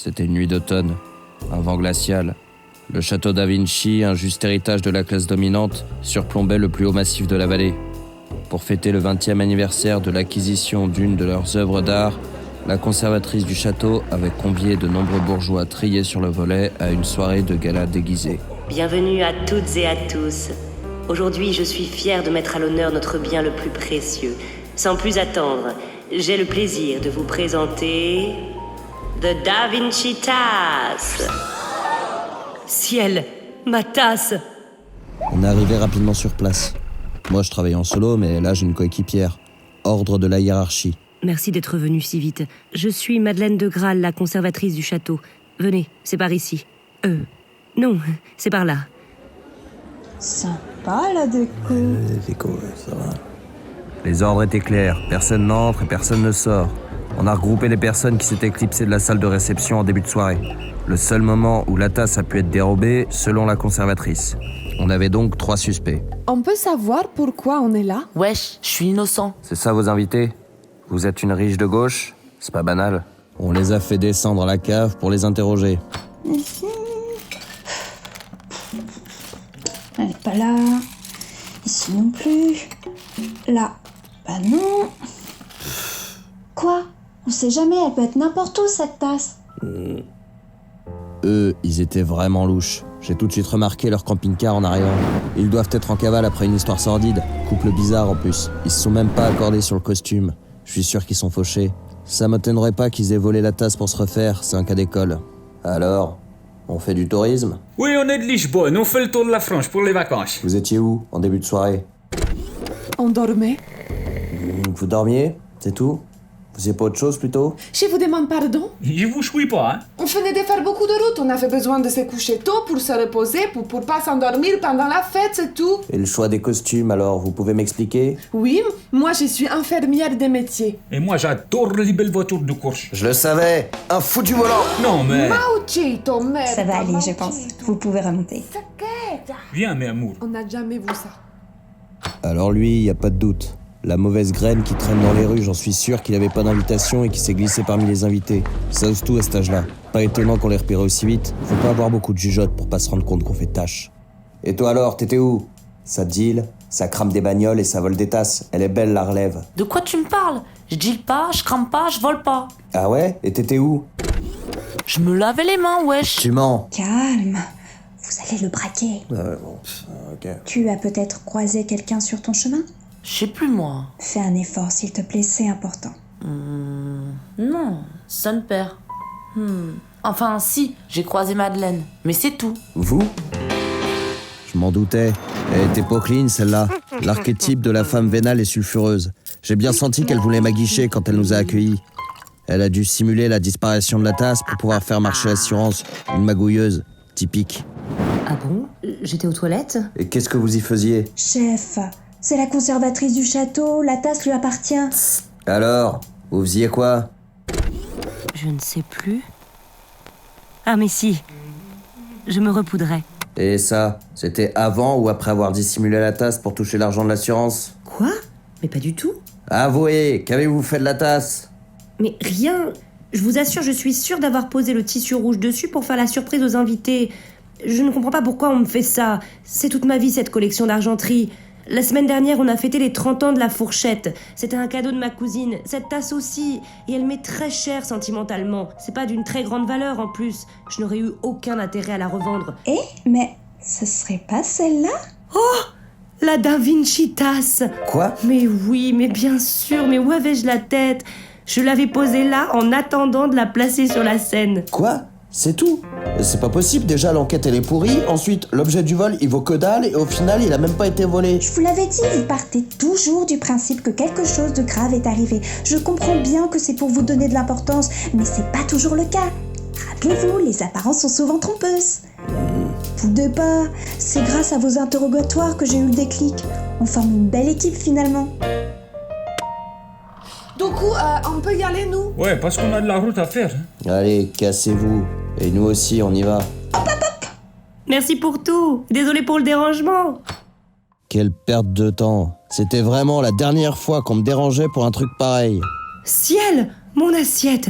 C'était une nuit d'automne, un vent glacial. Le château da Vinci, un juste héritage de la classe dominante, surplombait le plus haut massif de la vallée. Pour fêter le 20e anniversaire de l'acquisition d'une de leurs œuvres d'art, la conservatrice du château avait convié de nombreux bourgeois triés sur le volet à une soirée de gala déguisée. Bienvenue à toutes et à tous. Aujourd'hui, je suis fière de mettre à l'honneur notre bien le plus précieux. Sans plus attendre, j'ai le plaisir de vous présenter The Da Vinci Tasse. Ciel, ma tasse! On est arrivé rapidement sur place. Moi, je travaillais en solo, mais là, j'ai une coéquipière. Ordre de la hiérarchie. Merci d'être venu si vite. Je suis Madeleine de Graal, la conservatrice du château. Venez, c'est par ici. Non, c'est par là. Sympa la déco. Déco, ça va. Les ordres étaient clairs. Personne n'entre et personne ne sort. On a regroupé les personnes qui s'étaient éclipsées de la salle de réception en début de soirée. Le seul moment où la tasse a pu être dérobée, selon la conservatrice. On avait donc 3 suspects. On peut savoir pourquoi on est là? Wesh, je suis innocent. C'est ça vos invités? Vous êtes une riche de gauche? C'est pas banal. On les a fait descendre à la cave pour les interroger. Elle n'est pas là. Ici non plus. Là. Bah non. Quoi? On sait jamais, elle peut être n'importe où cette tasse. Eux, ils étaient vraiment louches. J'ai tout de suite remarqué leur camping-car en arrivant. Ils doivent être en cavale après une histoire sordide. Couple bizarre en plus. Ils se sont même pas accordés sur le costume. Je suis sûr qu'ils sont fauchés. Ça m'étonnerait pas qu'ils aient volé la tasse pour se refaire, c'est un cas d'école. Alors, on fait du tourisme? Oui, on est de Lisbonne, on fait le tour de la France pour les vacances. Vous étiez où, en début de soirée? On dormait. Vous dormiez? C'est tout? Vous faisiez pas autre chose plutôt? Je vous demande pardon. Je vous chouille pas, hein. On venait de faire beaucoup de routes. On avait besoin de se coucher tôt pour se reposer, pour pas s'endormir pendant la fête, c'est tout. Et le choix des costumes alors, vous pouvez m'expliquer? Oui, moi je suis infirmière de métier. Et moi, j'adore les belles voitures de course. Je le savais! Un foutu volant! Non, mais... Maucito, merde. Ça va aller, je pense. Vous pouvez remonter. Viens, mes amours. On n'a jamais vu ça. Alors lui, y a pas de doute. La mauvaise graine qui traîne dans les rues, j'en suis sûr qu'il avait pas d'invitation et qu'il s'est glissé parmi les invités. Ça ose tout à cet âge-là. Pas étonnant qu'on l'ait repéré aussi vite. Faut pas avoir beaucoup de jugeote pour pas se rendre compte qu'on fait tâche. Et toi alors, t'étais où? Ça deal, ça crame des bagnoles et ça vole des tasses. Elle est belle la relève. De quoi tu me parles? Je deal pas, je crame pas, je vole pas. Ah ouais? Et t'étais où? Je me lavais les mains, wesh. Tu mens. Calme. Vous allez le braquer. Ok. Tu as peut-être croisé quelqu'un sur ton chemin? Je sais plus, moi. Fais un effort, s'il te plaît, c'est important. Non, ça ne perd. Enfin, si, j'ai croisé Madeleine. Mais c'est tout. Vous? Je m'en doutais. Elle était pas clean, celle-là. L'archétype de la femme vénale et sulfureuse. J'ai bien senti qu'elle voulait m'aguicher quand elle nous a accueillis. Elle a dû simuler la disparition de la tasse pour pouvoir faire marcher l'assurance. Une magouilleuse. Typique. Ah bon? J'étais aux toilettes? Et qu'est-ce que vous y faisiez? Chef, c'est la conservatrice du château, la tasse lui appartient. Alors, vous faisiez quoi? Je ne sais plus. Ah mais si, je me repoudrais. Et ça, c'était avant ou après avoir dissimulé la tasse pour toucher l'argent de l'assurance? Quoi? Mais pas du tout. Avouez, qu'avez-vous fait de la tasse? Mais rien. Je vous assure, je suis sûre d'avoir posé le tissu rouge dessus pour faire la surprise aux invités. Je ne comprends pas pourquoi on me fait ça. C'est toute ma vie cette collection d'argenterie. La semaine dernière, on a fêté les 30 ans de la fourchette. C'était un cadeau de ma cousine. Cette tasse aussi. Et elle m'est très chère sentimentalement. C'est pas d'une très grande valeur en plus. Je n'aurais eu aucun intérêt à la revendre. Eh, mais ce serait pas celle-là? La Da Vinci tasse. Quoi? Mais oui, mais bien sûr. Mais où avais-je la tête? Je l'avais posée là en attendant de la placer sur la scène. Quoi? C'est tout? C'est pas possible, déjà l'enquête elle est pourrie, ensuite l'objet du vol il vaut que dalle et au final il a même pas été volé. Je vous l'avais dit, vous partez toujours du principe que quelque chose de grave est arrivé. Je comprends bien que c'est pour vous donner de l'importance, mais c'est pas toujours le cas. Rappelez-vous, les apparences sont souvent trompeuses. Boudez pas, c'est grâce à vos interrogatoires que j'ai eu le déclic. On forme une belle équipe finalement. Du coup, on peut y aller, nous? Ouais, parce qu'on a de la route à faire. Hein. Allez, cassez-vous. Et nous aussi, on y va. Merci pour tout. Désolé pour le dérangement. Quelle perte de temps. C'était vraiment la dernière fois qu'on me dérangeait pour un truc pareil. Ciel, mon assiette.